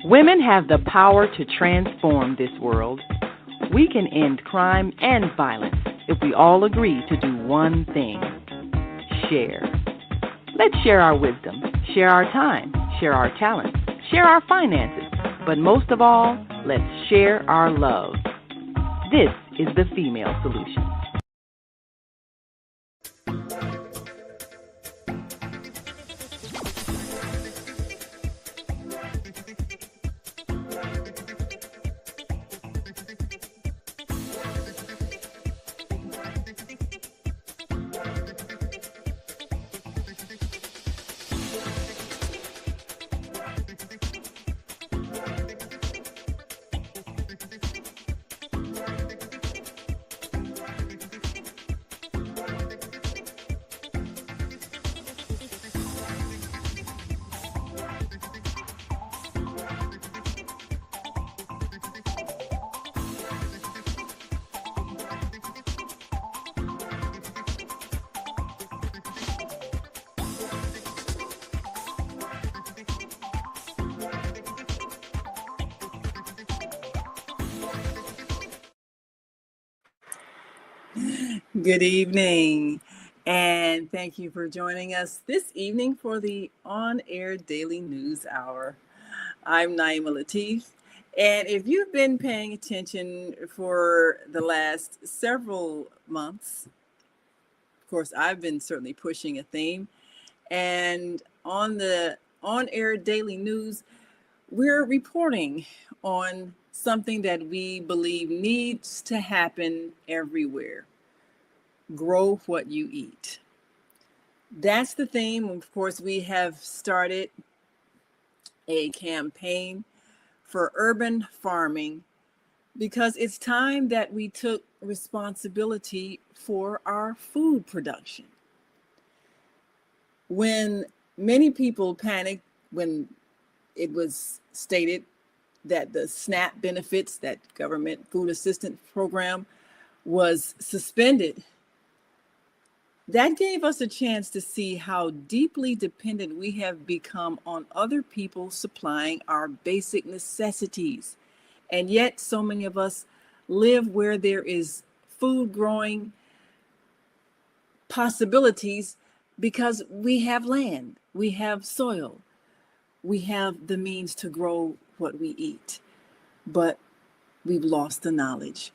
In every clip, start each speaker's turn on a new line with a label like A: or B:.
A: Women have the power to transform this world. We can end crime and violence if we all agree to do one thing: share. Let's share our wisdom, share our time, share our talents, share our finances, but most of all, let's share our love. This is the Female Solution.
B: Good evening, and thank you for joining us this evening for the On-Air Daily News Hour. I'm Naima Latif, and if you've been paying attention for the last several months, of course, I've been certainly pushing a theme, and on the On-Air Daily News, we're reporting on something that we believe needs to happen everywhere. Grow what you eat. That's the theme. Of course, we have started a campaign for urban farming because it's time that we took responsibility for our food production. When many people panicked when it was stated that the SNAP benefits, that government food assistance program, was suspended, that gave us a chance to see how deeply dependent we have become on other people supplying our basic necessities. And yet, so many of us live where there is food growing possibilities because we have land, we have soil, we have the means to grow what we eat, but we've lost the knowledge.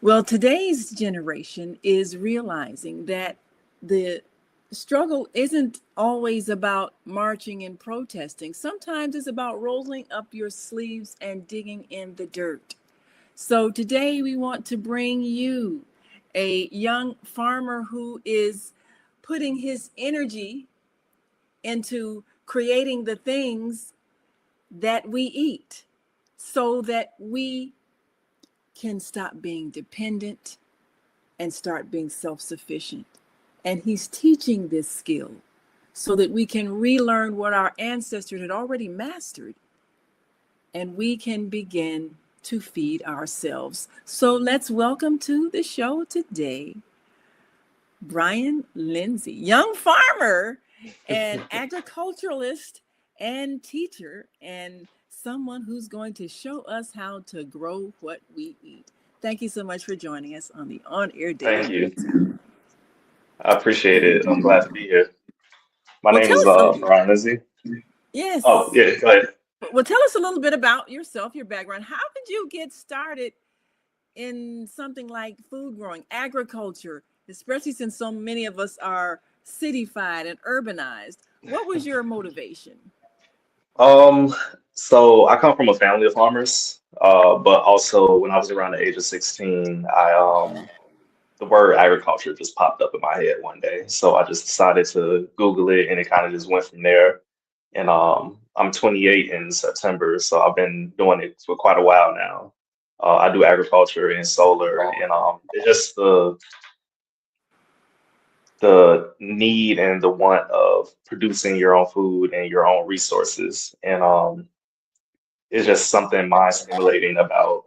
B: Well, today's generation is realizing that the struggle isn't always about marching and protesting. Sometimes it's about rolling up your sleeves and digging in the dirt. So today we want to bring you a young farmer who is putting his energy into creating the things that we eat so that we can stop being dependent and start being self-sufficient. And he's teaching this skill so that we can relearn what our ancestors had already mastered, and we can begin to feed ourselves. So let's welcome to the show today, Bryan Lindsey, young farmer and agriculturalist and teacher, and someone who's going to show us how to grow what we eat. Thank you so much for joining us on the On-Air
C: Thank
B: Daily.
C: you. I appreciate it. I'm glad to be here. My
B: Well,
C: name
B: tell
C: is
B: us,
C: Bryan Lindsey.
B: yes.
C: Oh, yeah, go ahead.
B: Well, tell us a little bit about yourself, your background. How did you get started in something like food growing, agriculture, especially since so many of us are cityfied and urbanized? What was your motivation?
C: Um, so I come from a family of farmers, but also when I was around the age of 16, the word agriculture just popped up in my head one day. So I just decided to Google it, and it kind of just went from there. And I'm 28 in September, so I've been doing it for quite a while now. I do agriculture and solar, and it's just the need and the want of producing your own food and your own resources. And it's just something mind stimulating about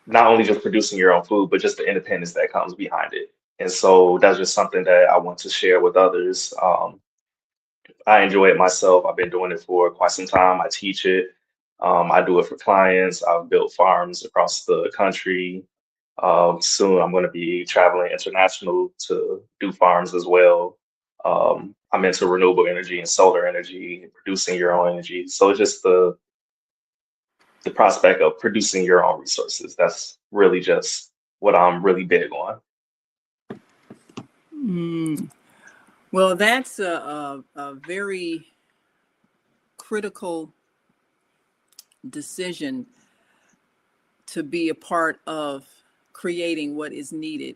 C: not only just producing your own food, but just the independence that comes behind it. And so that's just something that I want to share with others. I enjoy it myself. I've been doing it for quite some time. I teach it. I do it for clients. I've built farms across the country. Soon I'm going to be traveling international to do farms as well. I'm into renewable energy and solar energy, producing your own energy. So it's just the prospect of producing your own resources. That's really just what I'm really big on.
B: Mm. Well, that's a very critical decision to be a part of creating what is needed.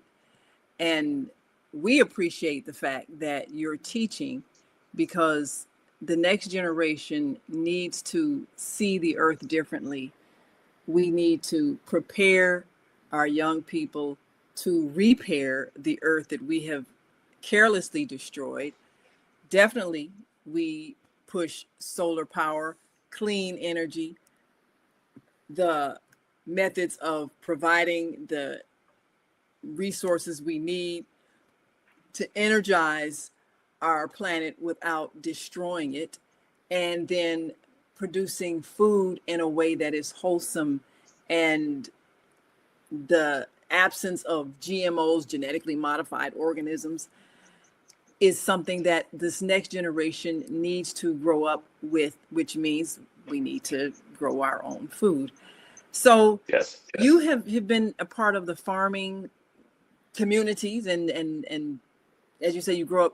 B: And we appreciate the fact that you're teaching, because the next generation needs to see the earth differently. We need to prepare our young people to repair the earth that we have carelessly destroyed. Definitely, we push solar power, clean energy, the methods of providing the resources we need to energize our planet without destroying it, and then producing food in a way that is wholesome, and the absence of GMOs, genetically modified organisms, is something that this next generation needs to grow up with, which means we need to grow our own food. So
C: Yes.
B: you have been a part of the farming communities, and as you say, you grew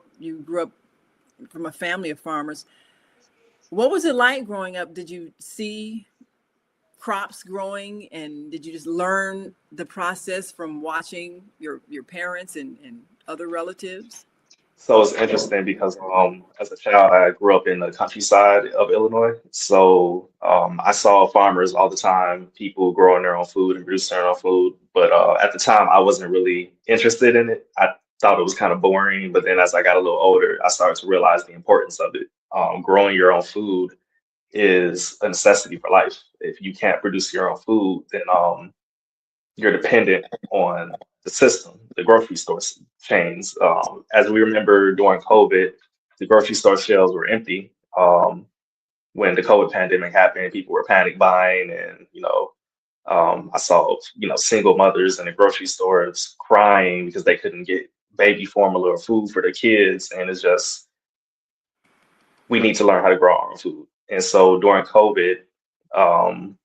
B: up from a family of farmers. What was it like growing up? Did you see crops growing, and did you just learn the process from watching your parents and other relatives?
C: So it's interesting because as a child, I grew up in the countryside of Illinois. So I saw farmers all the time, people growing their own food and producing their own food. But at the time, I wasn't really interested in it. I thought it was kind of boring. But then as I got a little older, I started to realize the importance of it. Growing your own food is a necessity for life. If you can't produce your own food, then you're dependent on the system, the grocery store chains. As we remember during COVID, the grocery store shelves were empty. When the COVID pandemic happened, people were panic buying, and I saw single mothers in the grocery stores crying because they couldn't get baby formula or food for their kids, and it's just we need to learn how to grow our own food. And so during COVID, an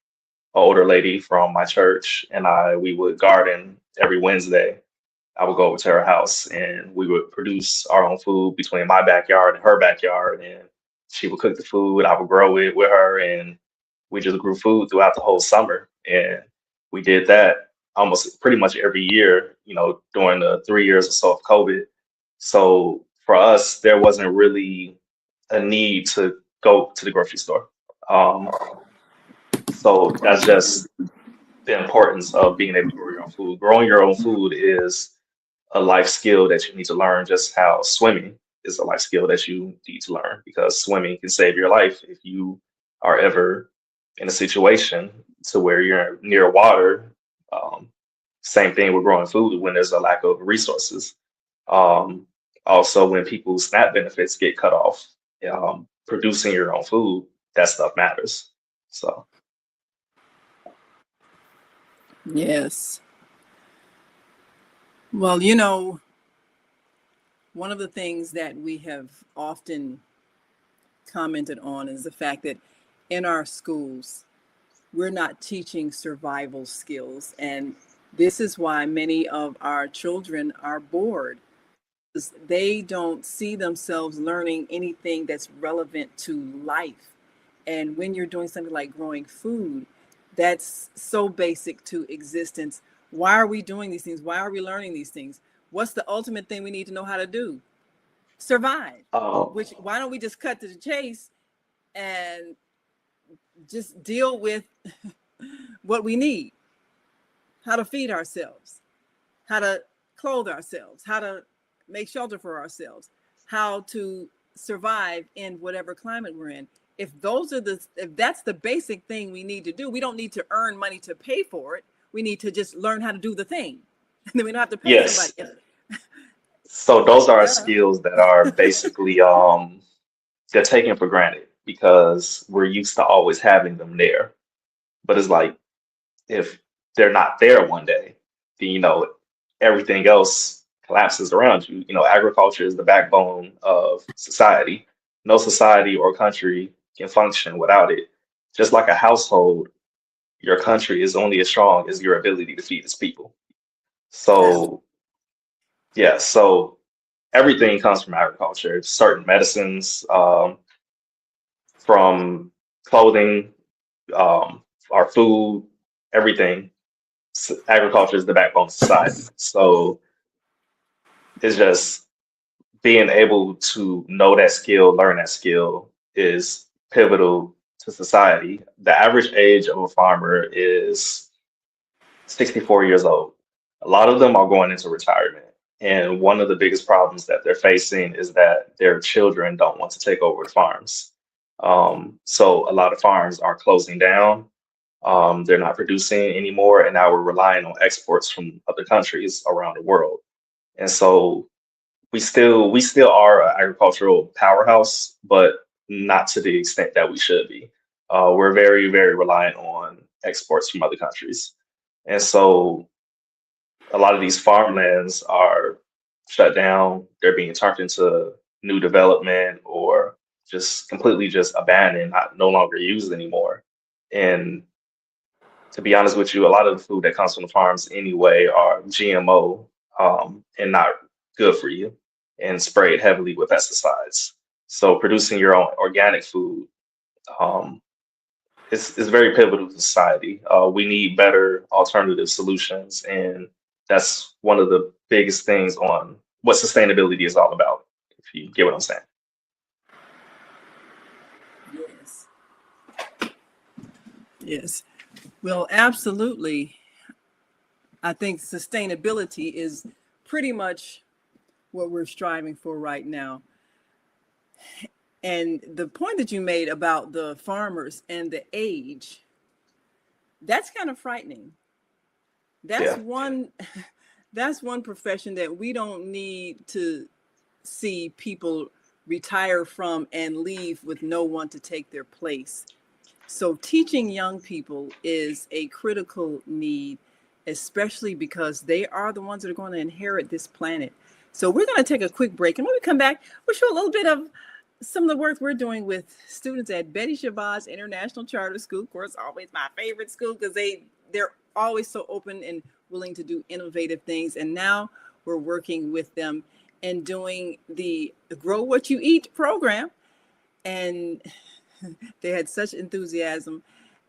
C: older lady from my church and we would garden every Wednesday. I would go over to her house and we would produce our own food between my backyard and her backyard. And she would cook the food. I would grow it with her, and we just grew food throughout the whole summer. And we did that almost pretty much every year, during the 3 years or so of COVID. So for us, there wasn't really a need to go to the grocery store. Um, so that's just the importance of being able to grow your own food. Growing your own food is a life skill that you need to learn, just how swimming is a life skill that you need to learn, because swimming can save your life if you are ever in a situation to where you're near water. Um, Same thing with growing food when there's a lack of resources. Um, Also, when people's SNAP benefits get cut off, producing your own food, that stuff matters. So.
B: Yes. Well, one of the things that we have often commented on is the fact that in our schools, we're not teaching survival skills. And this is why many of our children are bored. They don't see themselves learning anything that's relevant to life. And when you're doing something like growing food, that's so basic to existence. Why are we doing these things? Why are we learning these things? What's the ultimate thing we need to know how to do? Survive.
C: Oh,
B: Why don't we just cut to the chase and just deal with what we need? How to feed ourselves, how to clothe ourselves, how to make shelter for ourselves, how to survive in whatever climate we're in. If that's the basic thing we need to do, we don't need to earn money to pay for it. We need to just learn how to do the thing. And then we don't have to pay somebody
C: yes.
B: else.
C: So those are
B: Yeah.
C: skills that are basically they're taken for granted because we're used to always having them there. But it's like if they're not there one day, then everything else collapses around you. Agriculture is the backbone of society. No society or country can function without it. Just like a household, your country is only as strong as your ability to feed its people. So yeah, so everything comes from agriculture. Certain medicines, from clothing, our food, everything. Agriculture is the backbone of society. So it's just being able to know that skill, learn that skill is pivotal to society. The average age of a farmer is 64 years old. A lot of them are going into retirement. And one of the biggest problems that they're facing is that their children don't want to take over the farms. So a lot of farms are closing down. They're not producing anymore, and now we're relying on exports from other countries around the world. And so we still are an agricultural powerhouse, but not to the extent that we should be. We're very, very reliant on exports from other countries. And so a lot of these farmlands are shut down. They're being turned into new development or just completely just abandoned, not no longer used anymore. And to be honest with you, a lot of the food that comes from the farms anyway are GMO, and not good for you and sprayed heavily with pesticides. So producing your own organic food, um, is very pivotal to society. We need better alternative solutions, and that's one of the biggest things on what sustainability is all about, if you get what I'm saying.
B: Yes. Yes. Well, absolutely. I think sustainability is pretty much what we're striving for right now. And the point that you made about the farmers and the age, that's kind of frightening. That's
C: Yeah.
B: one that's one profession that we don't need to see people retire from and leave with no one to take their place. So teaching young people is a critical need, especially because they are the ones that are going to inherit this planet. So we're going to take a quick break, and when we come back, we'll show a little bit of some of the work we're doing with students at Betty Shabazz International Charter School. Of course, always my favorite school because they're always so open and willing to do innovative things. And now we're working with them and doing the Grow What You Eat program. And they had such enthusiasm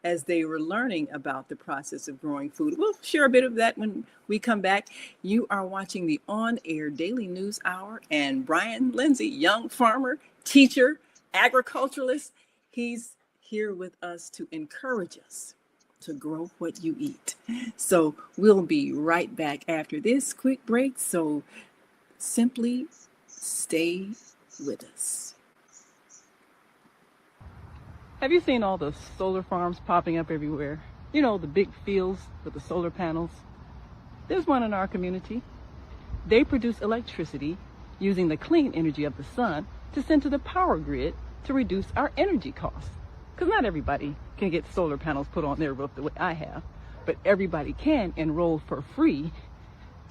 B: as they were learning about the process of growing food. We'll share a bit of that when we come back. You are watching the On Air Daily News Hour, and Bryan Lindsey, young farmer, teacher, agriculturalist, he's here with us to encourage us to grow what you eat. So we'll be right back after this quick break. So simply stay with us.
A: Have you seen all the solar farms popping up everywhere? You know, the big fields with the solar panels. There's one in our community. They produce electricity using the clean energy of the sun to send to the power grid to reduce our energy costs. Because not everybody can get solar panels put on their roof the way I have, but everybody can enroll for free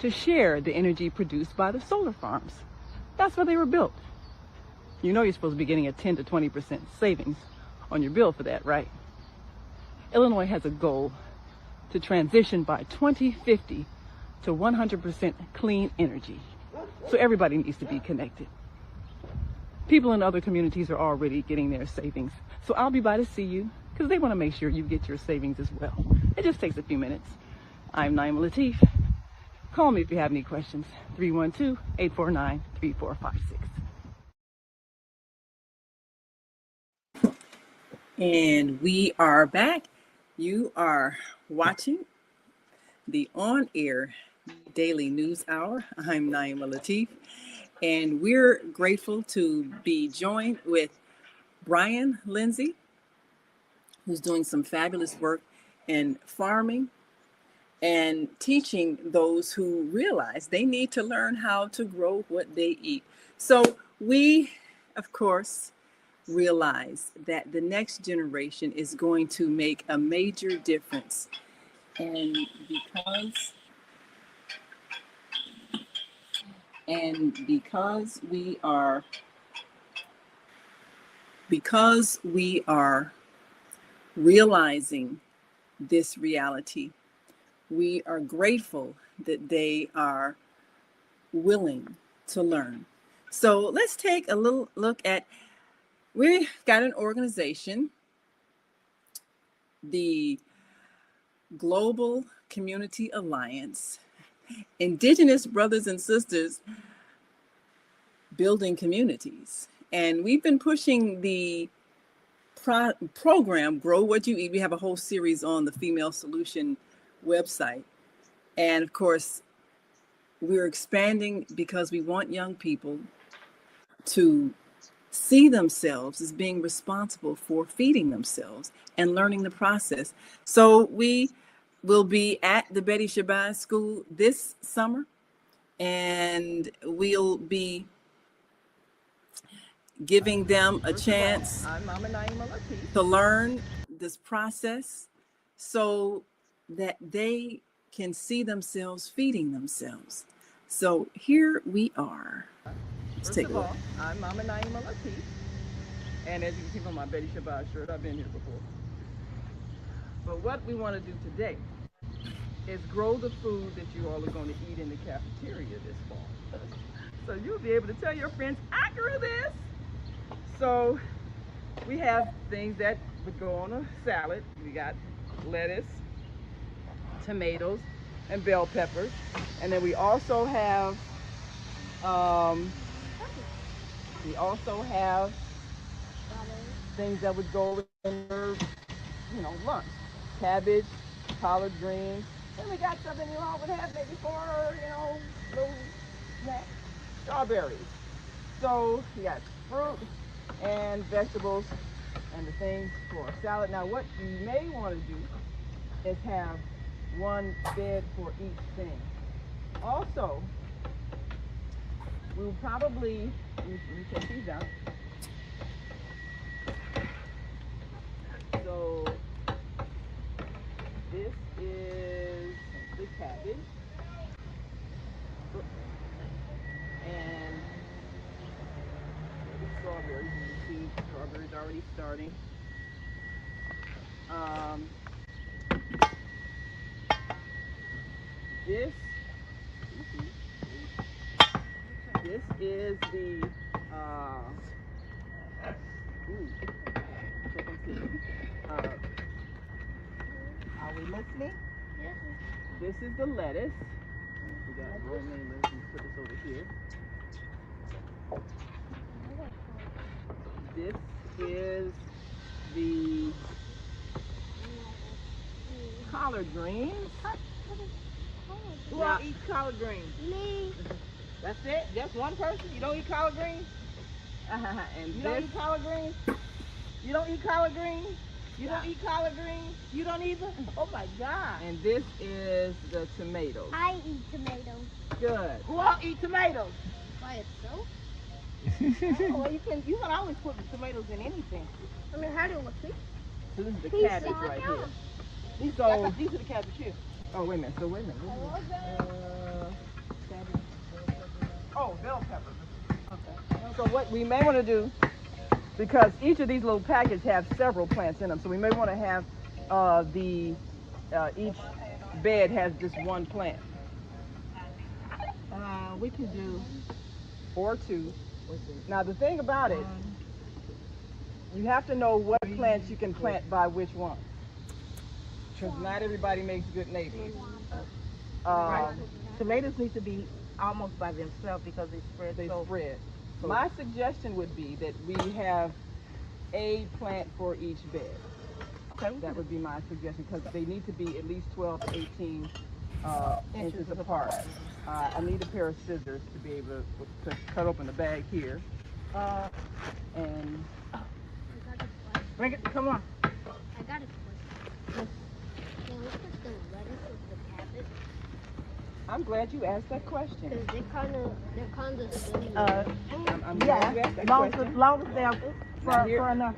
A: to share the energy produced by the solar farms. That's why they were built. You know you're supposed to be getting a 10 to 20% savings on your bill for that, right? Illinois has a goal to transition by 2050 to 100% clean energy. So everybody needs to be connected. People in other communities are already getting their savings. So I'll be by to see you because they want to make sure you get your savings as well. It just takes a few minutes. I'm Naima Latif. Call me if you have any questions. 312-849-3456.
B: And we are back. You are watching the On Air Daily News Hour. I'm Naima Latif, and we're grateful to be joined with Bryan Lindsey, who's doing some fabulous work in farming and teaching those who realize they need to learn how to grow what they eat. So we, of course, realize that the next generation is going to make a major difference. And because we are realizing this reality, we are grateful that they are willing to learn. So let's take a little look at, we've got an organization, the Global Community Alliance, Indigenous Brothers and Sisters Building Communities. And we've been pushing the program, Grow What You Eat. We have a whole series on the Female Solution website. And of course, we're expanding because we want young people to see themselves as being responsible for feeding themselves and learning the process. So we will be at the Betty Shabazz School this summer, and we'll be giving them a chance to learn this process so that they can see themselves feeding themselves. So here we are. Let's take a look.
A: I'm Mama Naima Latif, and as you can see from my Betty Shabazz shirt, I've been here before. But what we want to do today is grow the food that you all are going to eat in the cafeteria this fall. So you'll be able to tell your friends, I grew this. So we have things that would go on a salad. We got lettuce, tomatoes, and bell peppers. And then we also have things that would go in your, lunch. Cabbage, collard greens. And we got something you all would have maybe for, little snacks. Strawberries. So we got fruit and vegetables and the things for a salad. Now what you may want to do is have one bed for each thing. Also, we'll probably, let me take these out. So this is the cabbage. And the strawberries, you can see strawberries already starting. This is the are we listening? Yes. This is the lettuce. We got romaine lettuce. Put this over here. This is the collard greens. Who all eats collard greens? Me. That's it? Just one person? You don't eat collard greens? And you don't eat collard greens? You don't eat collard greens? You don't eat collard greens? You don't either? Oh my God. And this is the tomatoes.
D: I eat tomatoes.
A: Good. Who all eat tomatoes?
D: By itself?
A: Well, you can always put the tomatoes in anything.
D: I mean, how do it look?
A: So this is the cabbage right here. These are the cabbage here. Oh, wait a minute. Cabbage. Oh, bell peppers. Okay. So what we may want to do, because each of these little packets have several plants in them, so we may want to have each bed has just one plant. We can do or two. Now the thing about it, you have to know what plants you can plant by which one, because not everybody makes good neighbors.
E: Right. Tomatoes need to be almost by themselves because they spread. So
A: my suggestion would be that we have a plant for each bed. Okay. That would be my suggestion, because they need to be at least 12 to 18 inches apart. I need a pair of scissors to be able to cut open the bag here. And bring it, come on.
D: I got a question. Can we put the lettuce with the cabbage?
A: I'm glad you asked that question.
D: Because they're kind of
E: Uh,
D: similar.
A: I'm glad
E: yeah,
A: you asked that
E: long
A: question.
E: long as they're
A: Now
E: for
A: here,
E: enough.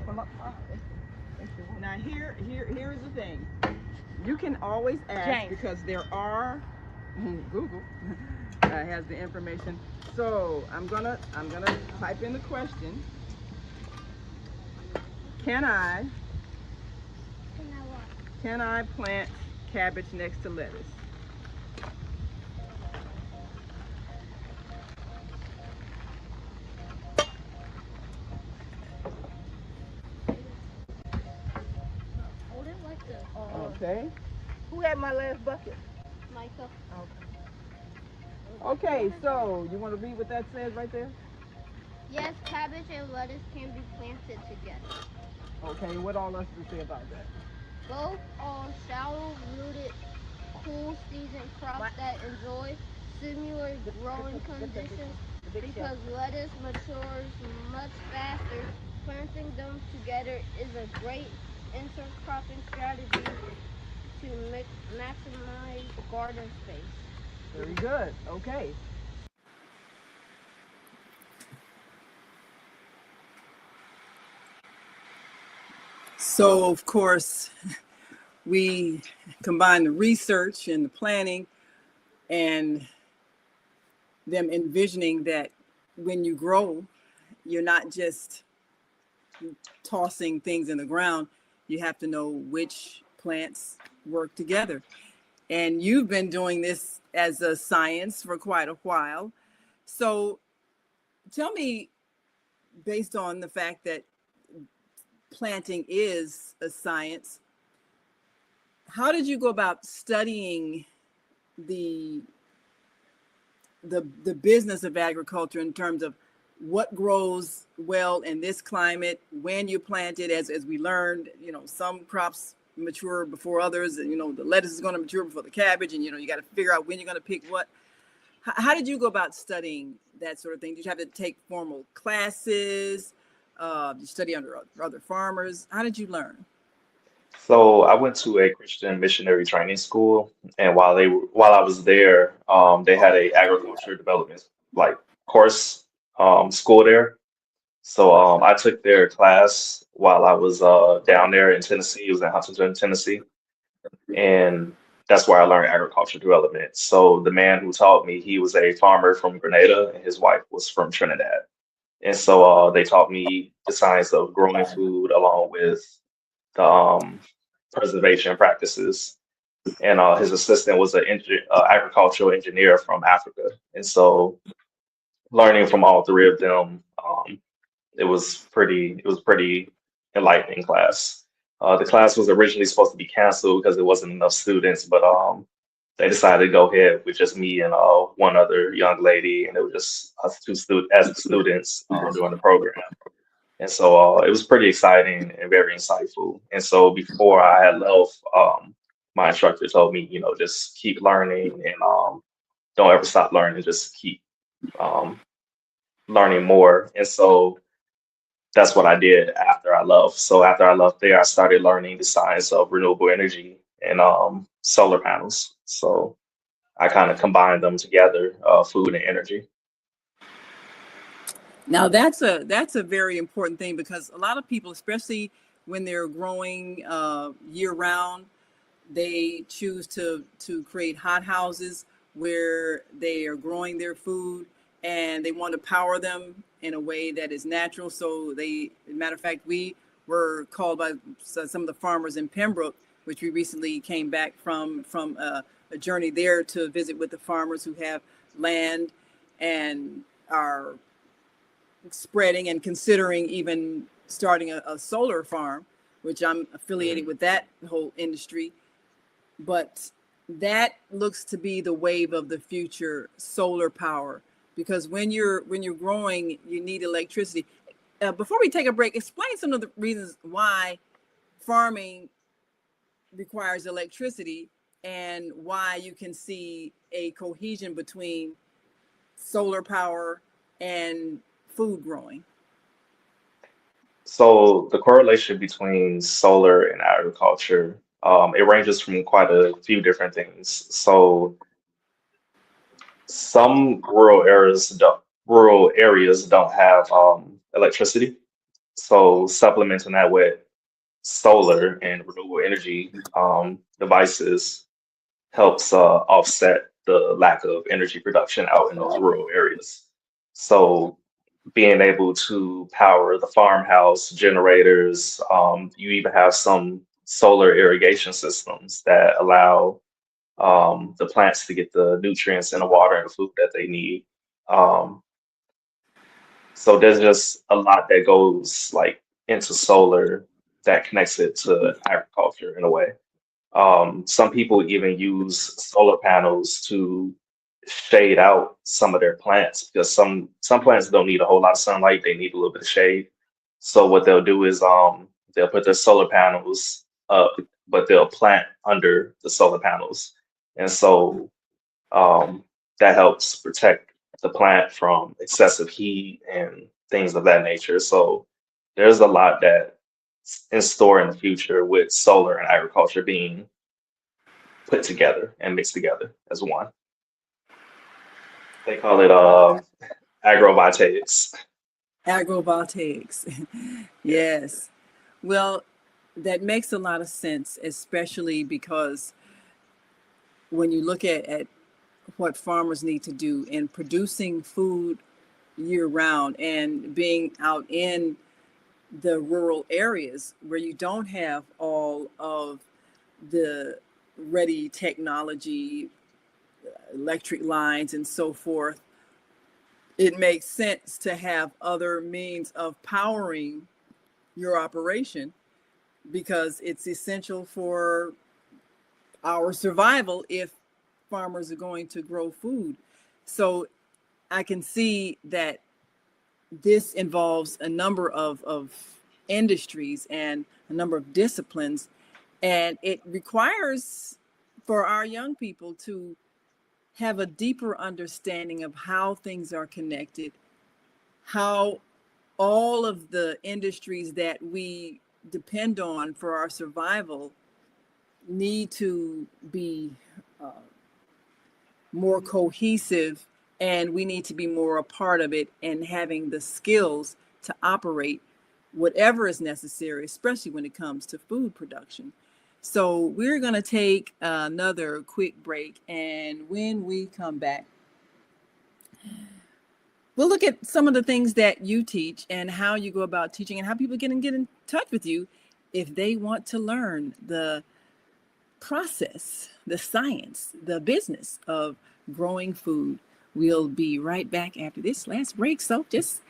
A: now here is the thing. You can always ask
E: James.
A: because there are Google has the information. So I'm gonna type in the question. Can I
D: And now what?
A: can I plant cabbage next to lettuce?
D: Hold it like this.
A: Okay.
E: Who had my last bucket?
D: Micah.
A: Okay. So you want to read what that says right there?
D: Yes, cabbage and lettuce can be planted together.
A: Okay. What all else does it say about that?
D: Both are shallow-rooted, cool-season crops that enjoy similar growing conditions because lettuce matures much faster. Planting them together is a great intercropping strategy to maximize garden space.
A: Very good. Okay.
B: So, of course, we combine the research and the planning and them envisioning that when you grow, you're not just tossing things in the ground. You have to know which plants work together. And you've been doing this as a science for quite a while. So tell me, based on the fact that planting is a science, how did you go about studying the the business of agriculture in terms of what grows well in this climate, when you plant it, as we learned, some crops mature before others, and the lettuce is going to mature before the cabbage, and you got to figure out when you're going to pick what. How did you go about studying that sort of thing? Did you have to take formal classes? Did you study under other farmers? How did you learn?
C: So I went to a Christian missionary training school, and while I was there, they had a agriculture development like course school there. So I took their class while I was down there in Tennessee. It was in Huntington, Tennessee, and that's where I learned agriculture development. So the man who taught me, he was a farmer from Grenada, and his wife was from Trinidad. And so they taught me the science of growing food along with the preservation practices. And his assistant was an agricultural engineer from Africa. And so learning from all three of them, it was pretty enlightening class. The class was originally supposed to be canceled because there wasn't enough students, but they decided to go ahead with just me and one other young lady, and it was just us two as the students during the program. And so it was pretty exciting and very insightful. And so before I had left, my instructor told me, just keep learning and don't ever stop learning, just keep um, learning more. And so that's what I did after I left. So after I left there, I started learning the science of renewable energy and solar panels. So I kind of combined them together, food and energy.
B: Now that's a very important thing, because a lot of people, especially when they're growing year round, they choose to create hot houses where they are growing their food, and they want to power them in a way that is natural. So matter of fact, we were called by some of the farmers in Pembroke, which we recently came back from a journey there to visit with the farmers who have land and are spreading and considering even starting a solar farm, which I'm affiliated with that whole industry. But that looks to be the wave of the future, solar power, because when you're growing, you need electricity. Before we take a break, explain some of the reasons why farming requires electricity and why you can see a cohesion between solar power and food growing.
C: So the correlation between solar and agriculture, it ranges from quite a few different things. So Some rural areas don't have electricity, so supplementing that with solar and renewable energy devices helps offset the lack of energy production out in those rural areas. So being able to power the farmhouse generators, you even have some solar irrigation systems that allow the plants to get the nutrients and the water and the food that they need. Um, so there's just a lot that goes like into solar that connects it to agriculture in a way. Some people even use solar panels to shade out some of their plants because some plants don't need a whole lot of sunlight. They need a little bit of shade. So what they'll do is they'll put their solar panels up, but they'll plant under the solar panels. And so um, that helps protect the plant from excessive heat and things of that nature. So there's a lot that in store in the future with solar and agriculture being put together and mixed together as one. They call it agrovoltaics.
B: Agrovoltaics.
C: Yeah.
B: Yes. Well, that makes a lot of sense, especially because when you look at what farmers need to do in producing food year round and being out in the rural areas where you don't have all of the ready technology, electric lines, and so forth, it makes sense to have other means of powering your operation because it's essential for our survival if farmers are going to grow food. So I can see that this involves a number of industries and a number of disciplines, and it requires for our young people to have a deeper understanding of how things are connected, how all of the industries that we depend on for our survival need to be uh, more cohesive, and we need to be more a part of it and having the skills to operate whatever is necessary, especially when it comes to food production. So we're going to take another quick break, and when we come back, we'll look at some of the things that you teach and how you go about teaching and how people get in touch with you if they want to learn the process, the science, the business of growing food. We'll be right back after this last break. So just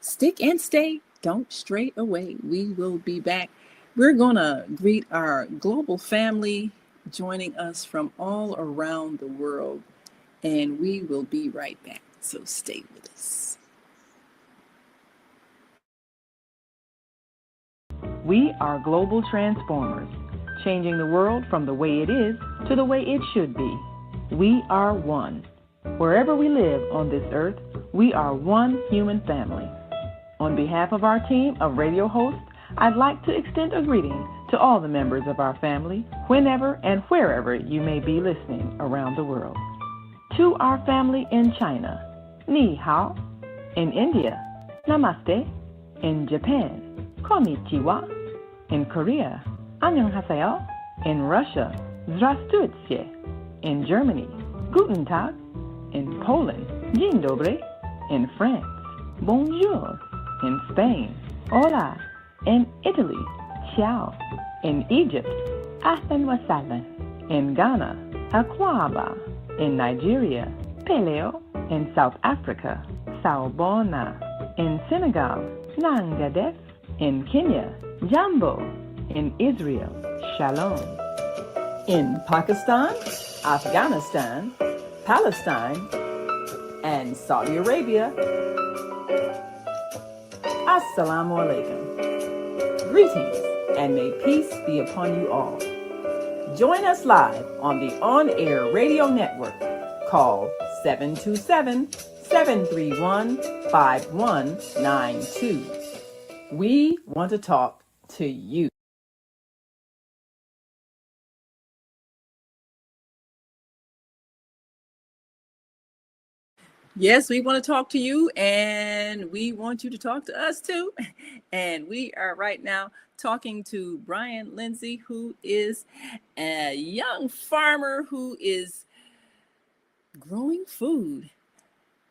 B: stick and stay. Don't stray away. We will be back. We're going to greet our global family joining us from all around the world, and we will be right back. So stay with us.
A: We are global transformers, changing the world from the way it is to the way it should be. We are one. Wherever we live on this earth, we are one human family. On behalf of our team of radio hosts, I'd like to extend a greeting to all the members of our family, whenever and wherever you may be listening around the world. To our family in China, Ni Hao. In India, Namaste. In Japan, Konnichiwa. In Korea, Annyeonghaseyo. In Russia, Здравствуйте. In Germany, Guten Tag. In Poland, Dzień dobry. In France, Bonjour. In Spain, Hola. In Italy, Ciao. In Egypt, Ahlan wa sahlan. In Ghana, Akwaba. In Nigeria, Peleo. In South Africa, Sawubona. In Senegal, Nangadef. In Kenya, Jambo. In Israel, Shalom.
B: In Pakistan, Afghanistan, Palestine, and Saudi Arabia, Assalamu alaikum. Greetings, and may peace be upon you all. Join us live on the on-air radio network called 727-731-5192. We want to talk to you. Yes, we want to talk to you and we want you to talk to us too. And we are right now talking to Bryan Lindsey, who is a young farmer who is growing food.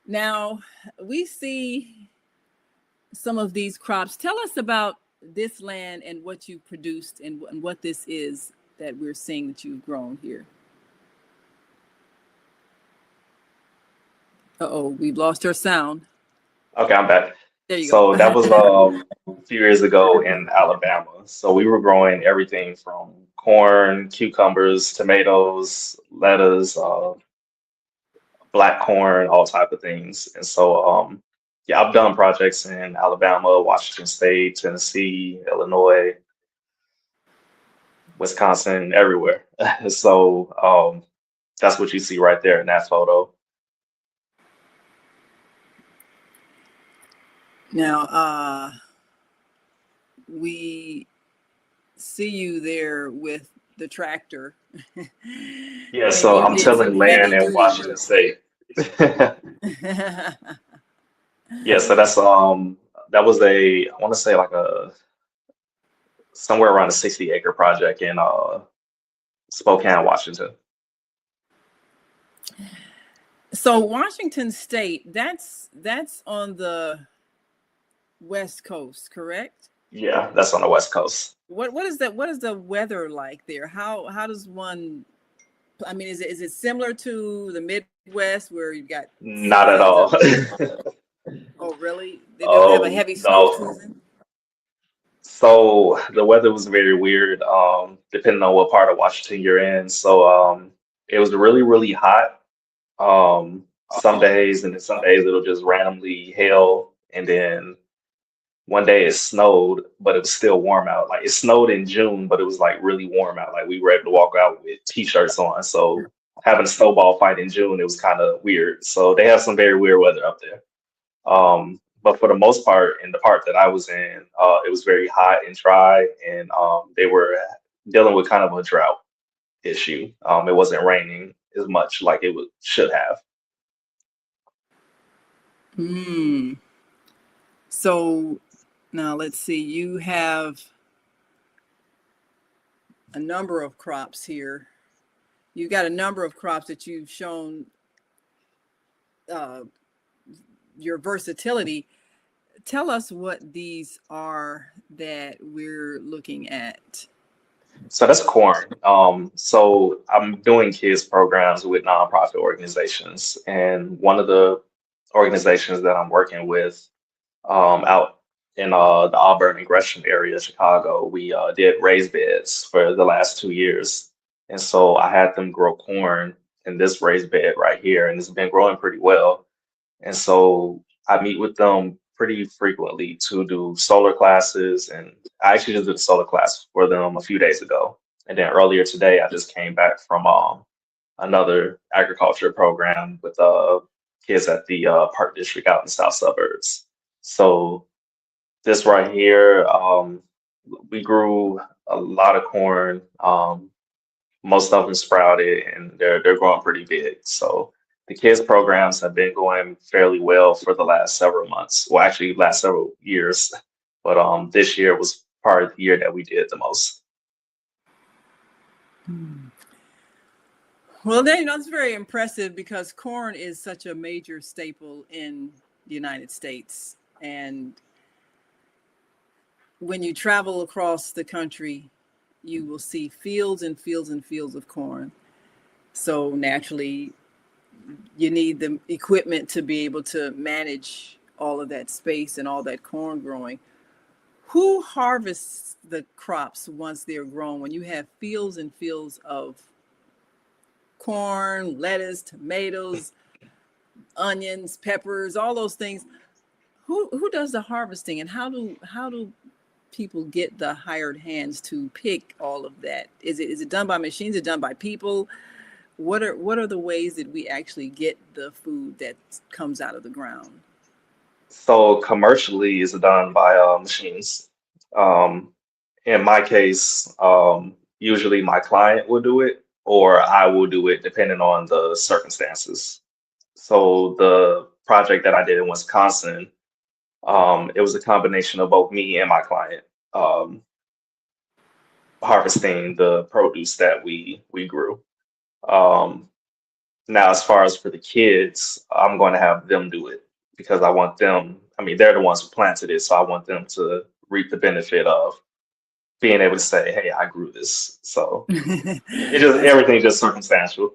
B: Now, we see some of these crops. Tell us about this land and what you produced and what this is that we're seeing that you've grown here. Uh-oh, we've lost our sound.
C: Okay, I'm back.
B: There you
C: So that was
B: go.
C: a few years ago in Alabama. So we were growing everything from corn, cucumbers, tomatoes, lettuce, black corn, all type of things. And so, yeah, I've done projects in Alabama, Washington State, Tennessee, Illinois, Wisconsin, everywhere. So, that's what you see right there in that photo.
B: Now, we see you there with the tractor.
C: Yeah,
B: And
C: so
B: you
C: I'm
B: did some
C: tilling land
B: heavy
C: in
B: duty
C: Washington
B: work.
C: State. Yeah, so that's that was a, I want to say like a somewhere around a 60-acre project in Spokane, Washington.
B: So Washington State, that's on the West Coast, correct?
C: Yeah, that's on the West Coast.
B: What is that? What is the weather like there? How does one? I mean, is it similar to the Midwest where you've got
C: Not at
B: seasons
C: all.
B: of? Oh, really? They don't have a heavy snow
C: No.
B: season?
C: So the weather was very weird, depending on what part of Washington you're in. So it was really, really hot some days, and then some days it'll just randomly hail, and then one day it snowed, but it was still warm out. Like it snowed in June, but it was like really warm out. Like we were able to walk out with t-shirts on. So having a snowball fight in June, it was kind of weird. So they have some very weird weather up there. But for the most part, in the part that I was in, it was very hot and dry, and they were dealing with kind of a drought issue. It wasn't raining as much like it should have.
B: Hmm. So now let's see. You have a number of crops here. You got a number of crops that you've shown uh, your versatility. Tell us what these are that we're looking at.
C: So that's corn. So I'm doing kids programs with nonprofit organizations, and one of the organizations that I'm working with out in the Auburn and Gresham area, Chicago, we did raised beds for the last 2 years, and so I had them grow corn in this raised bed right here, and it's been growing pretty well. And so I meet with them pretty frequently to do solar classes. And I actually just did a solar class for them a few days ago. And then earlier today, I just came back from another agriculture program with kids at the Park District out in the South Suburbs. So this right here, we grew a lot of corn. Most of them sprouted, and they're growing pretty big. So the kids programs have been going fairly well for the last several months. Well, actually, last several years, but this year was part of the year that we did the most.
B: Well, then, that's very impressive because corn is such a major staple in the United States. And when you travel across the country, you will see fields and fields and fields of corn. So naturally, you need the equipment to be able to manage all of that space and all that corn growing. Who harvests the crops once they're grown? When you have fields and fields of corn, lettuce, tomatoes, onions, peppers, all those things, who does the harvesting, and how do people get the hired hands to pick all of that? Is it done by machines? Is it done by people? What are the ways that we actually get the food that comes out of the ground?
C: So commercially, it's done by machines. Um, in my case, usually my client will do it, or I will do it depending on the circumstances. So the project that I did in Wisconsin, it was a combination of both me and my client um, harvesting the produce that we grew. Um, Now, as far as for the kids, I'm going to have them do it because I want them. I mean, they're the ones who planted it, so I want them to reap the benefit of being able to say, "Hey, I grew this." So it just
B: That's
C: everything just circumstantial.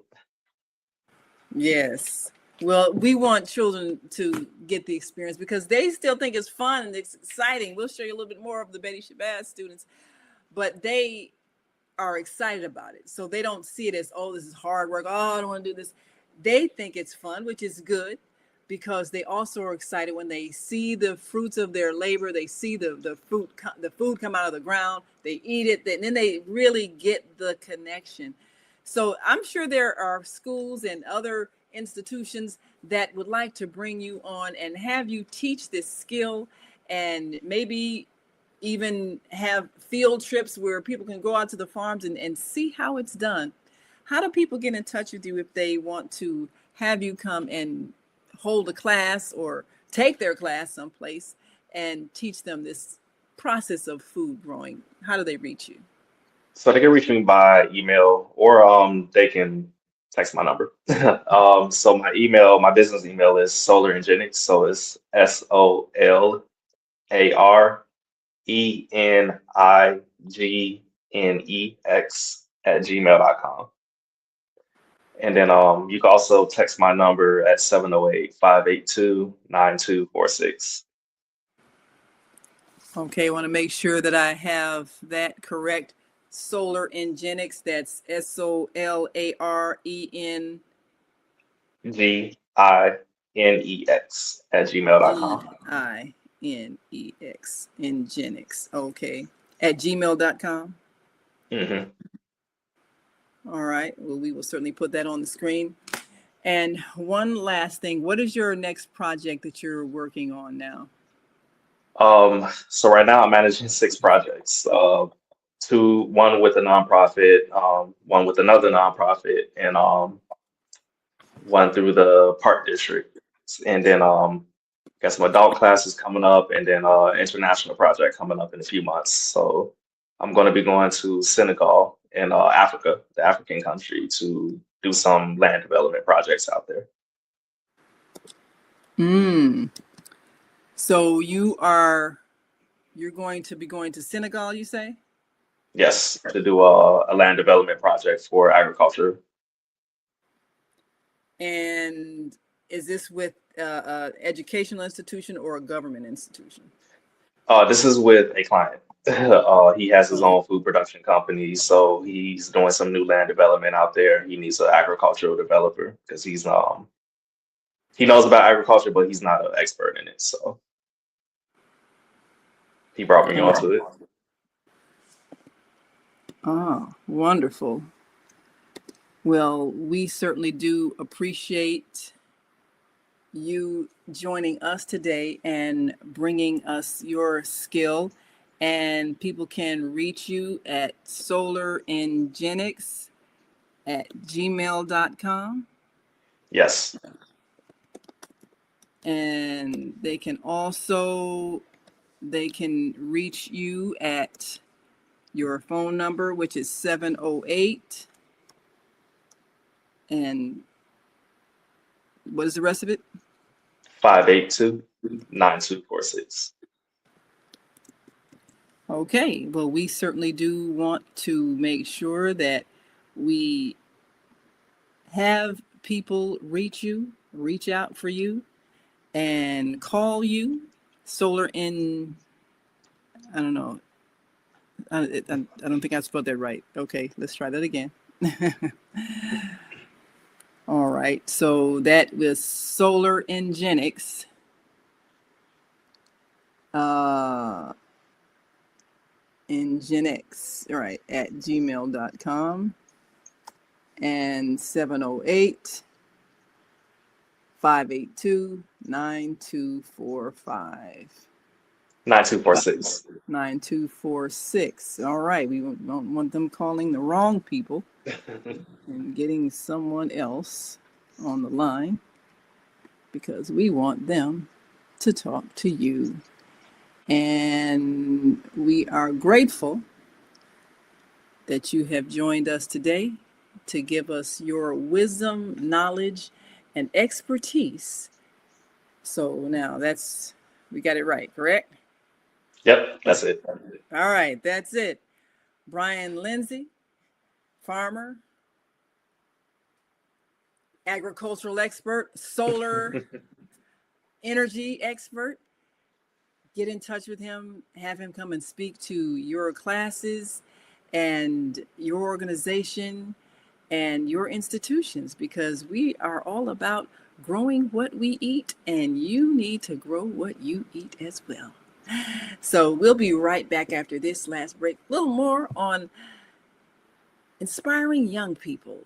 B: yes. Well, we want children to get the experience because they still think it's fun and it's exciting. We'll show you a little bit more of the Betty Shabazz students, but they are excited about it. So they don't see it as, oh, this is hard work. Oh, I don't want to do this. They think it's fun, which is good because they also are excited when they see the fruits of their labor. They see the food come out of the ground. They eat it, and then they really get the connection. So I'm sure there are schools and other institutions that would like to bring you on and have you teach this skill and maybe even have field trips where people can go out to the farms and see how it's done. How do people get in touch with you if they want to have you come and hold a class or take their class someplace and teach them this process of food growing? How do they reach you?
C: So they can reach me by email or they can text my number. So my business email is SolarEngenics. So it's SolarEngenics at gmail.com. You can also text my number at 708-582-9246.
B: Okay, I want to make sure that I have that correct. SolarEngenics, that's SOLAREN
C: GINEX at gmail.com.
B: GINEX, Engenics. Okay. At gmail.com.
C: Mm-hmm.
B: All right. Well, we will certainly put that on the screen. And one last thing, what is your next project that you're working on now?
C: So right now I'm managing 6 projects. One with a nonprofit, one with another nonprofit, and one through the park district. And then got some adult classes coming up, and then international project coming up in a few months. So I'm going to be going to Senegal in Africa, the African country, to do some land development projects out there.
B: So you're going to be going to Senegal, you say?
C: Yes, to do a land development project for agriculture.
B: And is this with educational institution or a government institution?
C: This is with a client. He has his own food production company, so he's doing some new land development out there. He needs an agricultural developer because he knows about agriculture, but he's not an expert in it. So he brought me onto it.
B: Oh, wonderful. Well, we certainly do appreciate you joining us today and bringing us your skill. And people can reach you at SolarEngenics at gmail.com.
C: Yes.
B: And they can reach you at your phone number, which is 708. And what is the rest of it?
C: 582-9246.
B: Okay, well, we certainly do want to make sure that we have people reach out for you and call you. I don't know. I don't think I spelled that right. Okay, let's try that again. All right, so that was SolarEngenics. Engenics, all right, at gmail.com and 708-582-9245.
C: 9246.
B: 9246. All right, we don't want them calling the wrong people and getting someone else on the line. because we want them to talk to you. And we are grateful that you have joined us today to give us your wisdom, knowledge, and expertise. So now we got it right, correct?
C: Yep, that's it.
B: All right, that's it. Bryan Lindsey, farmer, agricultural expert, solar energy expert. Get in touch with him, have him come and speak to your classes and your organization and your institutions, because we are all about growing what we eat, and you need to grow what you eat as well. So we'll be right back after this last break. A little more on inspiring young people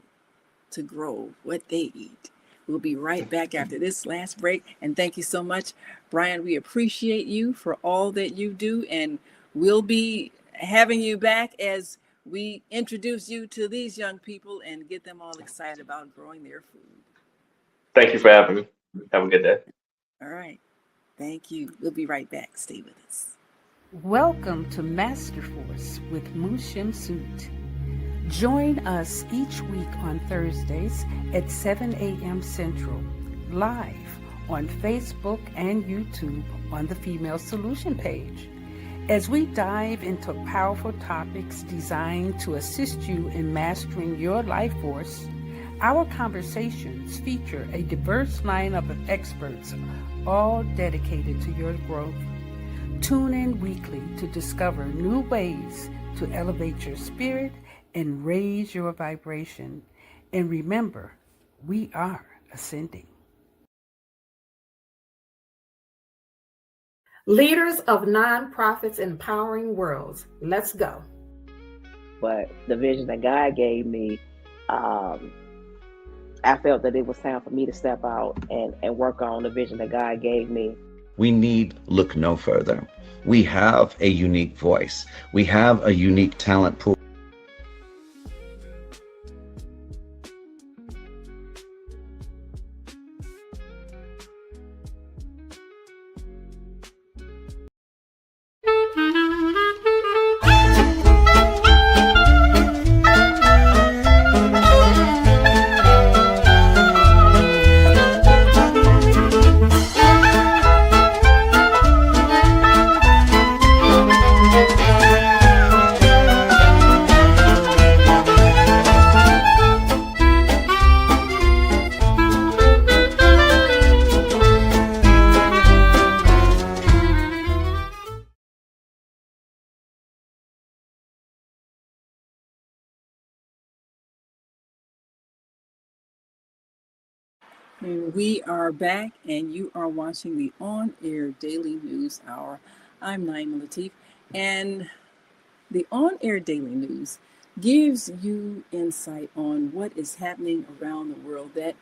B: to grow what they eat. We'll be right back after this last break. And thank you so much, Bryan. We appreciate you for all that you do. And we'll be having you back as we introduce you to these young people and get them all excited about growing their food.
C: Thank you for having me. Have a good day.
B: All right. Thank you. We'll be right back. Stay with us.
F: Welcome to Master Force with Mushim Suit. Join us each week on Thursdays at 7 a.m. Central, live on Facebook and YouTube on the Female Solution page, as we dive into powerful topics designed to assist you in mastering your life force. Our conversations feature a diverse lineup of experts, all dedicated to your growth. Tune in weekly to discover new ways to elevate your spirit and raise your vibration. And remember, we are ascending.
G: Leaders of nonprofits empowering worlds. Let's go.
H: But the vision that God gave me, I felt that it was time for me to step out and work on the vision that God gave me.
I: We need look no further. We have a unique voice. We have a unique talent pool.
B: We are back, and you are watching the On Air Daily News Hour. I'm Naima Latif, and the On Air Daily News gives you insight on what is happening around the world that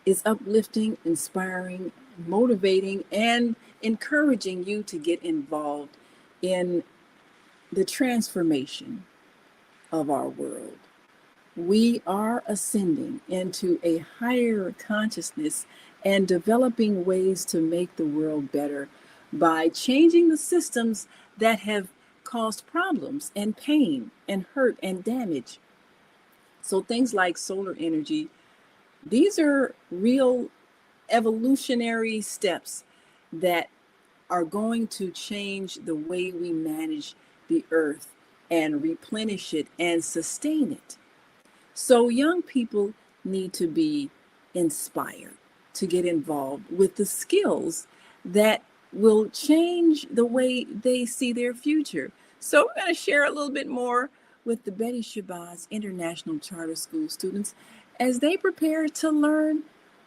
B: is uplifting, inspiring, motivating, and encouraging you to get involved in the transformation of our world. We are ascending into a higher consciousness and developing ways to make the world better by changing the systems that have caused problems and pain and hurt and damage. So things like solar energy, these are real evolutionary steps that are going to change the way we manage the earth and replenish it and sustain it. So young people need to be inspired to get involved with the skills that will change the way they see their future. So we're going to share a little bit more with the Betty Shabazz International Charter School students as they prepare to learn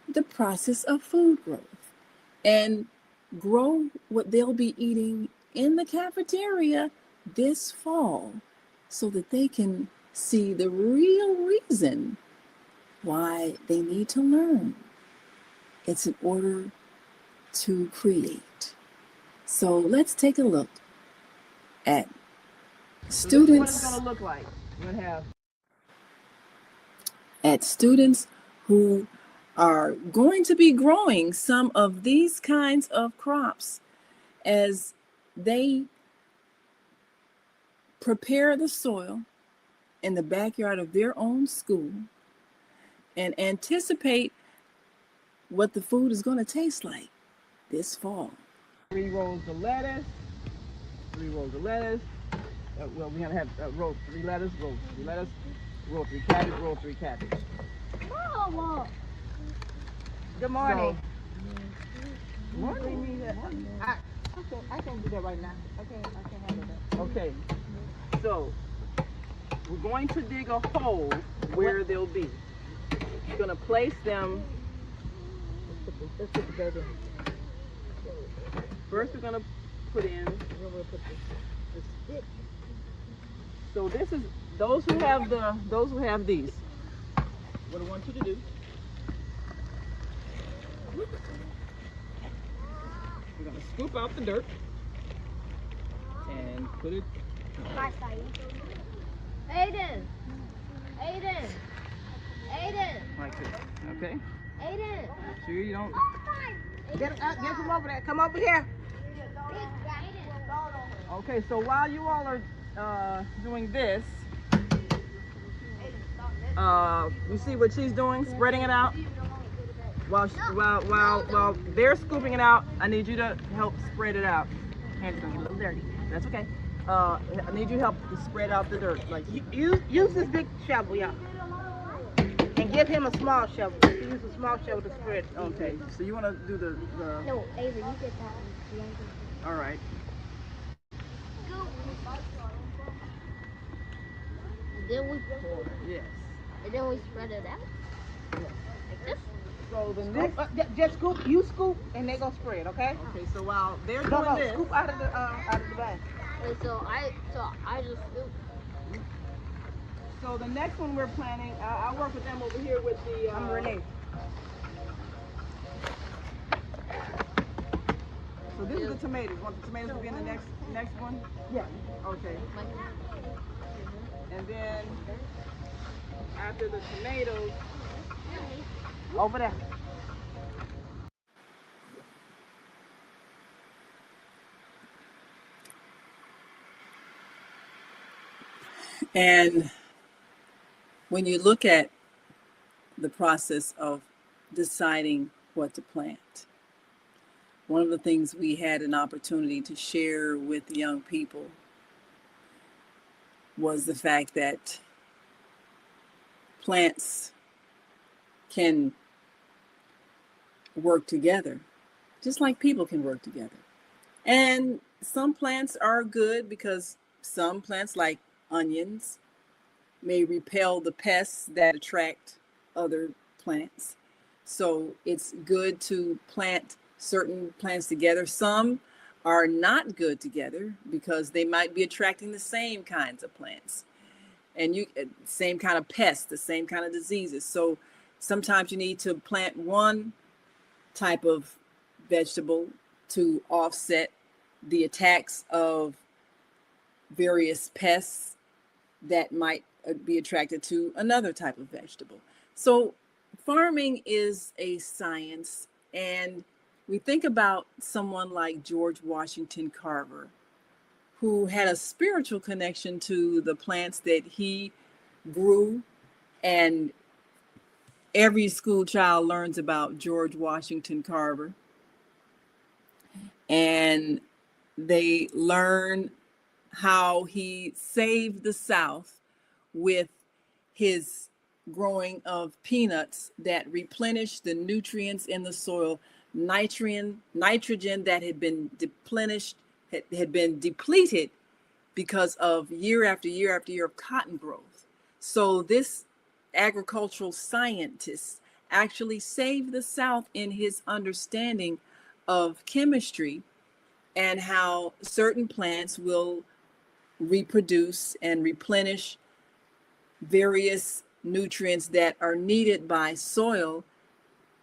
B: the process of food growth and grow what they'll be eating in the cafeteria this fall so that they can see the real reason why they need to learn. It's in order to create. So let's take a look at students.
E: What it's going to look like. We're going to have
B: at students who are going to be growing some of these kinds of crops as they prepare the soil in the backyard of their own school and anticipate what the food is going to taste like this fall.
E: 3 rows of lettuce, 3 rows of lettuce. Well, we're gonna have row 3 lettuce, row 3 lettuce, row 3 cabbage, row 3 cabbage.
D: Whoa.
E: Good morning. Morning. I can't do that right now. I can't handle that. Okay. So we're going to dig a hole where they'll be. We're gonna place them. Let's put the bed in. First, we're gonna put in. We're gonna put the stick. So this is those who have these. What I want you to do. We're gonna scoop out the dirt and put it.
D: Aiden.
E: Like this. Okay.
D: Aiden.
E: Make sure you don't. Get him over there. Come over here. Okay. So while you all are doing this, you see what she's doing? Spreading it out. While they're scooping it out, I need you to help spread it out. Hands gonna get a little dirty. That's okay. I need you help to spread out the dirt. Like
J: Use this big shovel, y'all. And give him a small shovel. Use a small shovel to spread.
E: Okay. So you want to do the.
D: No, Avery, you get that one.
E: All right.
D: Then we pour.
E: Yes.
D: And then we spread it out.
E: Yes.
D: Like this.
E: So the next.
J: Just scoop. You scoop, and they gonna spread. Okay.
E: Okay. So while they're doing this.
J: Scoop out of the bag.
D: And so I just scoop.
E: So the next one we're planning, I'll work with them over here with the.
J: I'm Renee.
E: So this is the tomatoes. Want the tomatoes to be in the next one?
J: Yeah.
E: Okay. And then after the tomatoes,
J: Over there.
B: And when you look at the process of deciding what to plant, one of the things we had an opportunity to share with young people was the fact that plants can work together, just like people can work together. And some plants are good because some plants, like onions, may repel the pests that attract other plants. So it's good to plant certain plants together. Some are not good together because they might be attracting the same kinds of plants and same kind of pests, the same kind of diseases. So sometimes you need to plant one type of vegetable to offset the attacks of various pests that might be attracted to another type of vegetable. So farming is a science, and we think about someone like George Washington Carver, who had a spiritual connection to the plants that he grew, and every school child learns about George Washington Carver, and they learn how he saved the South with his growing of peanuts that replenished the nutrients in the soil, nitrogen that had been depleted because of year after year after year of cotton growth. So this agricultural scientist actually saved the South in his understanding of chemistry and how certain plants will reproduce and replenish various nutrients that are needed by soil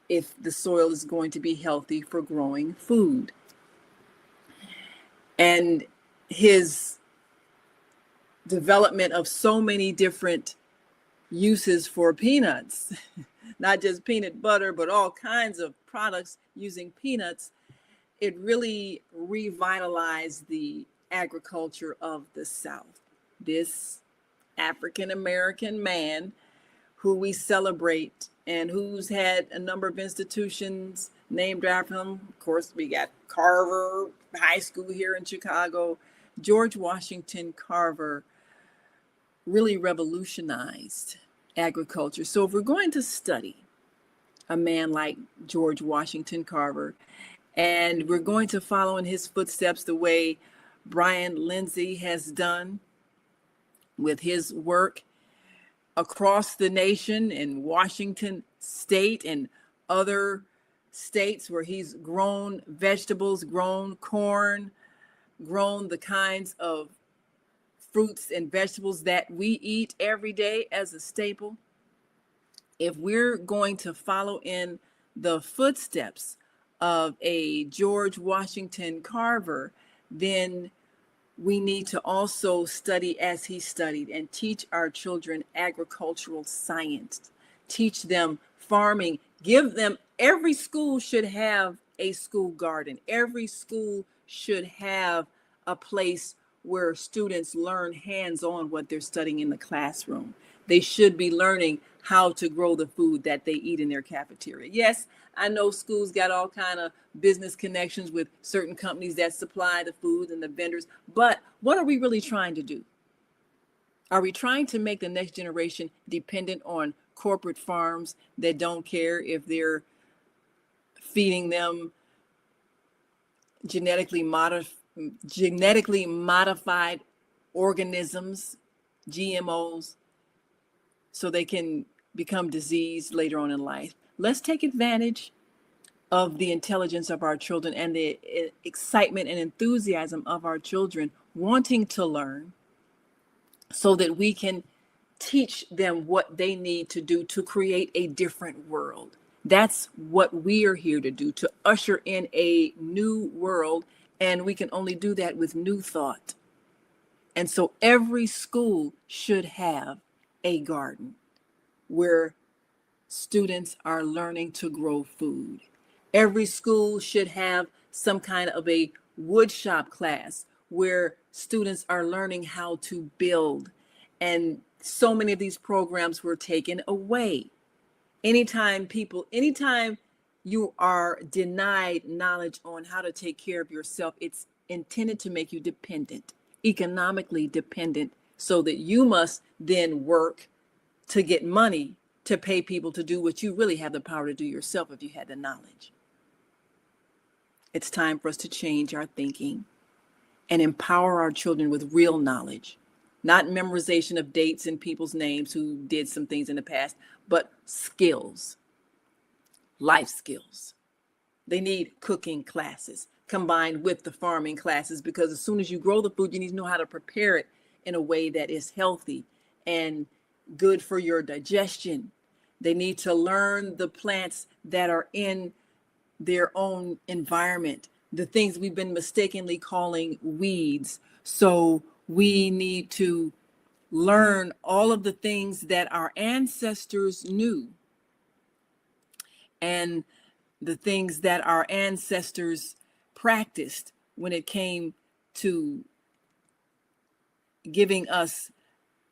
B: if the soil is going to be healthy for growing food. And his development of so many different uses for peanuts not just peanut butter, but all kinds of products using peanuts, it really revitalized the agriculture of the South. This African American man who we celebrate and who's had a number of institutions named after him. Of course, we got Carver High School here in Chicago. George Washington Carver really revolutionized agriculture. So if we're going to study a man like George Washington Carver, and we're going to follow in his footsteps the way Bryan Lindsey has done with his work across the nation in Washington State and other states where he's grown vegetables, grown corn, grown the kinds of fruits and vegetables that we eat every day as a staple. If we're going to follow in the footsteps of a George Washington Carver, then we need to also study as he studied and teach our children agricultural science, teach them farming, give them, every school should have a school garden. Every school should have a place where students learn hands-on what they're studying in the classroom. They should be learning how to grow the food that they eat in their cafeteria. Yes, I know schools got all kind of business connections with certain companies that supply the food and the vendors, but what are we really trying to do? Are we trying to make the next generation dependent on corporate farms that don't care if they're feeding them genetically modified organisms, GMOs, so they can become diseased later on in life? Let's take advantage of the intelligence of our children and the excitement and enthusiasm of our children wanting to learn, so that we can teach them what they need to do to create a different world. That's what we are here to do, to usher in a new world, and we can only do that with new thought. And so every school should have a garden where students are learning to grow food. Every school should have some kind of a wood shop class where students are learning how to build. And so many of these programs were taken away. Anytime you are denied knowledge on how to take care of yourself, it's intended to make you dependent, economically dependent, so that you must then work to get money to pay people to do what you really have the power to do yourself if you had the knowledge. It's time for us to change our thinking and empower our children with real knowledge, not memorization of dates and people's names who did some things in the past, but skills, life skills. They need cooking classes combined with the farming classes, because as soon as you grow the food, you need to know how to prepare it in a way that is healthy and good for your digestion. They need to learn the plants that are in their own environment, the things we've been mistakenly calling weeds. So we need to learn all of the things that our ancestors knew and the things that our ancestors practiced when it came to giving us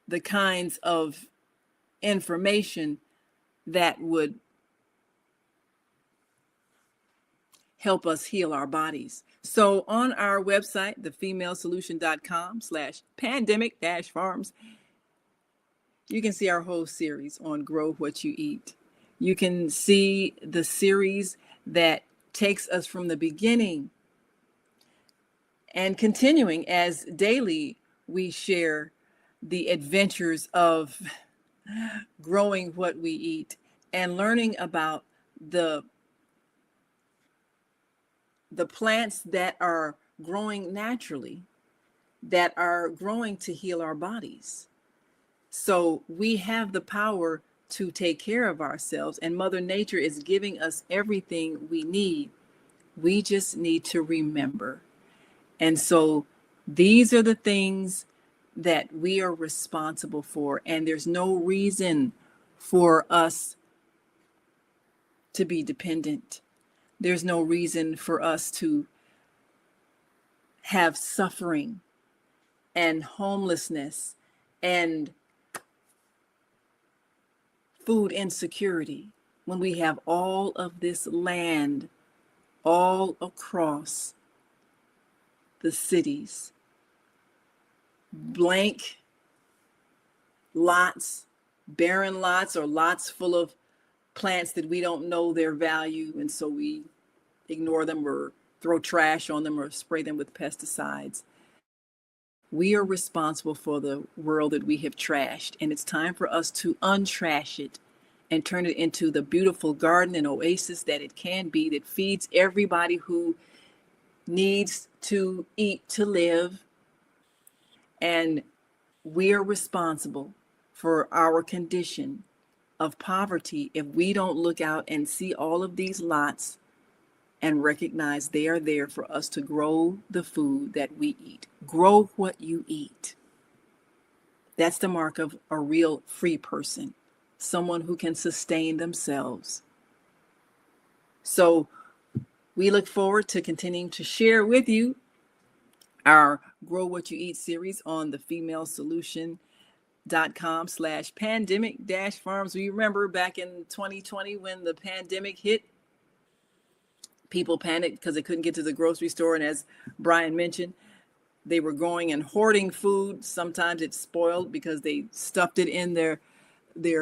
B: the kinds of information that would help us heal our bodies. So on our website, thefemalesolution.com/pandemic-farms, you can see our whole series on Grow What You Eat. You can see the series that takes us from the beginning and continuing as daily we share the adventures of growing what we eat and learning about the plants that are growing naturally, that are growing to heal our bodies. So we have the power to take care of ourselves, and Mother Nature is giving us everything we need. We just need to remember. And so these are the things that we are responsible for, and there's no reason for us to be dependent. There's no reason for us to have suffering and homelessness and food insecurity when we have all of this land all across the cities. Blank lots, barren lots, or lots full of plants that we don't know their value, and so we ignore them or throw trash on them or spray them with pesticides. We are responsible for the world that we have trashed, and it's time for us to untrash it and turn it into the beautiful garden and oasis that it can be, that feeds everybody who needs to eat to live. And we are responsible for our condition of poverty if we don't look out and see all of these lots and recognize they are there for us to grow the food that we eat. Grow what you eat. That's the mark of a real free person, someone who can sustain themselves. So we look forward to continuing to share with you our Grow What You Eat series on the femalesolution.com/pandemic-farms. We remember back in 2020 when the pandemic hit, people panicked because they couldn't get to the grocery store. And as Bryan mentioned, they were going and hoarding food. Sometimes it's spoiled because they stuffed it in their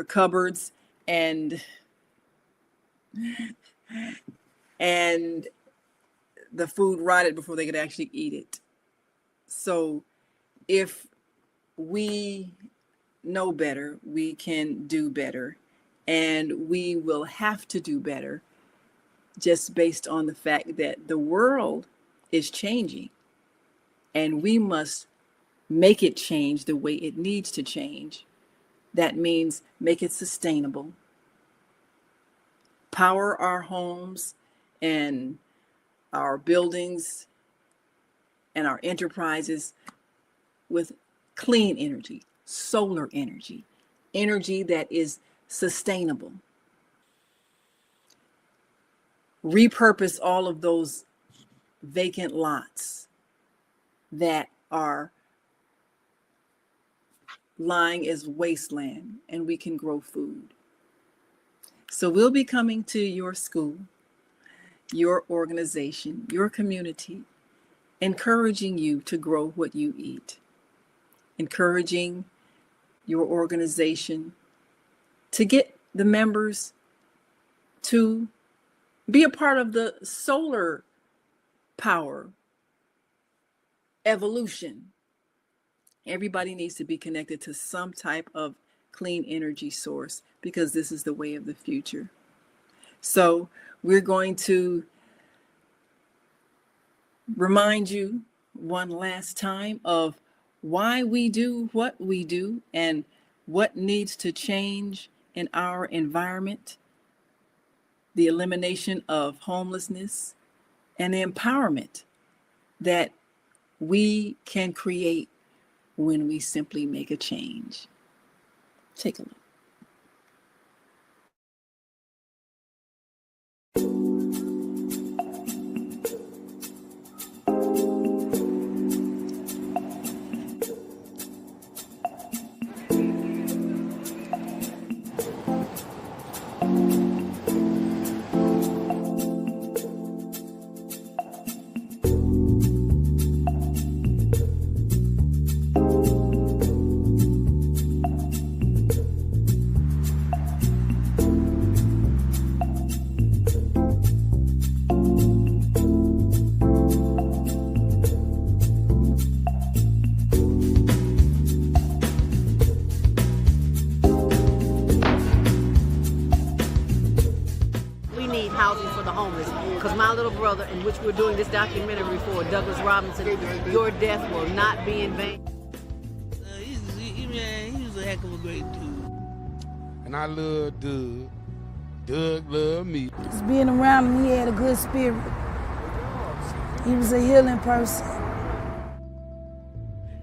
B: cupboards, and the food rotted before they could actually eat it. So if we know better, we can do better, and we will have to do better just based on the fact that the world is changing, and we must make it change the way it needs to change. That means make it sustainable. Power our homes and our buildings and our enterprises with clean energy, solar energy, energy that is sustainable. Repurpose all of those vacant lots that are lying as wasteland, and we can grow food. So we'll be coming to your school, your organization, your community, encouraging you to grow what you eat, encouraging your organization to get the members to be a part of the solar power evolution. Everybody needs to be connected to some type of clean energy source, because this is the way of the future. So we're going to remind you one last time of why we do what we do and what needs to change in our environment: the elimination of homelessness and the empowerment that we can create when we simply make a change. Take a look.
K: In which we're doing this documentary for, Douglas Robinson, Your Death Will Not Be in Vain.
L: He was a heck of a great dude. And I love Doug. Doug loved me.
M: Just being around him, he had a good spirit. He was a healing person.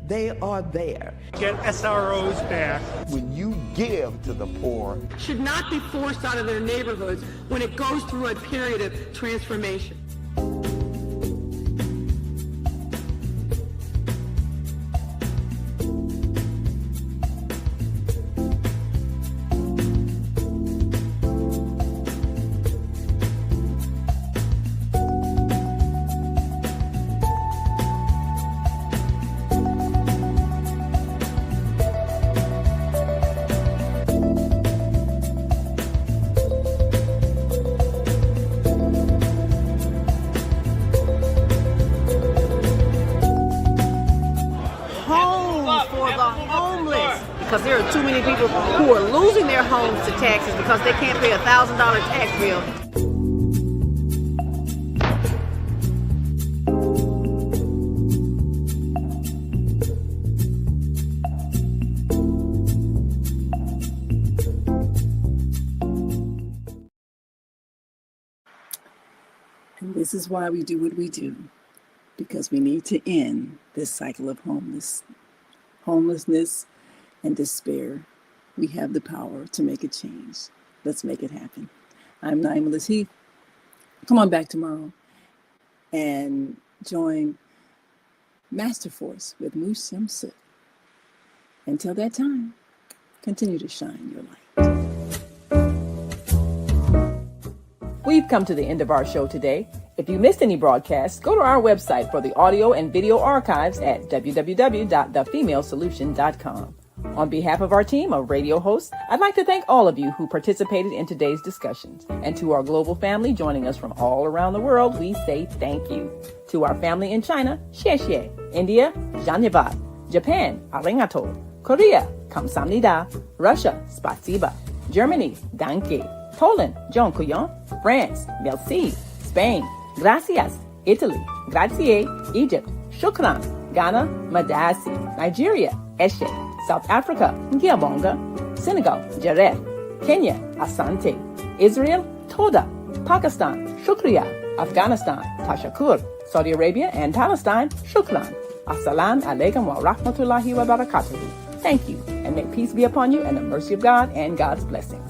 N: They are there.
O: Get SROs back.
N: When you give to the poor,
P: should not be forced out of their neighborhoods when it goes through a period of transformation.
K: Because there are too many people who are losing their homes to taxes because they can't pay a $1,000 tax bill.
B: And this is why we do what we do, because we need to end this cycle of homelessness and despair. We have the power to make a change. Let's make it happen. I'm Naima Latif. Come on back tomorrow and join Master Force with Mushem Sut. Until that time, continue to shine your light.
A: We've come to the end of our show today. If you missed any broadcasts, go to our website for the audio and video archives at www.thefemalesolution.com. On behalf of our team of radio hosts, I'd like to thank all of you who participated in today's discussions. And to our global family joining us from all around the world, we say thank you. To our family in China, xie xie. India, Dhanyavad. Japan, arigato. Korea, kamsamnida. Russia, spasiba. Germany, danke. Poland, dziękuję. France, merci. Spain, gracias. Italy, grazie. Egypt, shukran. Ghana, madasi. Nigeria, eshe. South Africa, Ngiyabonga. Senegal, Jaref. Kenya, Asante. Israel, Toda. Pakistan, Shukriya. Afghanistan, Tashakur. Saudi Arabia and Palestine, Shukran. Assalamu alaikum wa rahmatullahi wa barakatuhu. Thank you, and may peace be upon you and the mercy of God and God's blessings.